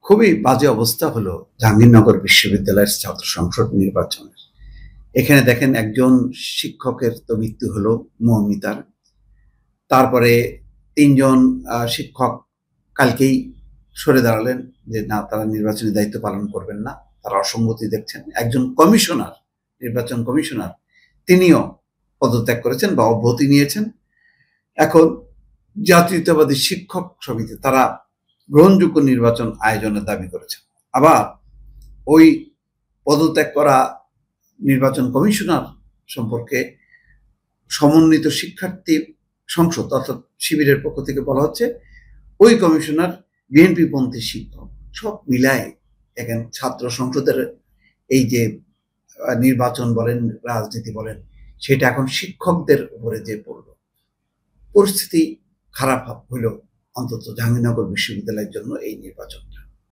খুবই বাজে অবস্থা হলো জাহাঙ্গীরনগর বিশ্ববিদ্যালয়ের ছাত্র সংসদ নির্বাচনের। এখানে দেখেন একজন শিক্ষকের তো মৃত্যু হলো, মৌমিতার। তারপরে ৩ জন শিক্ষক কালকেই সরে দাঁড়ালেন যে না, তারা নির্বাচনী দায়িত্ব পালন করবেন না, তারা অসঙ্গতি দেখছেন। একজন কমিশনার, নির্বাচন কমিশনার, তিনিও পদত্যাগ করেছেন বা অব্যাহতি নিয়েছেন। এখন জাতীয়তাবাদী শিক্ষক সমিতি তারা গ্রহণযোগ্য নির্বাচন আয়োজনের দাবি করেছে। আবার ওই পদত্যাগ করা নির্বাচন কমিশনার সম্পর্কে সমন্বিত শিক্ষার্থী সংসদ অর্থাৎ শিবিরের পক্ষ থেকে বলা হচ্ছে ওই কমিশনার বিএনপি পন্থী শিক্ষক। সব মিলায় দেখেন ছাত্র সংসদের এই যে নির্বাচন বলেন, রাজনীতি বলেন, সেটা এখন শিক্ষকদের উপরে যে পড়ল। পরিস্থিতি খারাপ হইল অন্তত জাহাঙ্গীরনগর বিশ্ববিদ্যালয়ের জন্য এই নির্বাচন।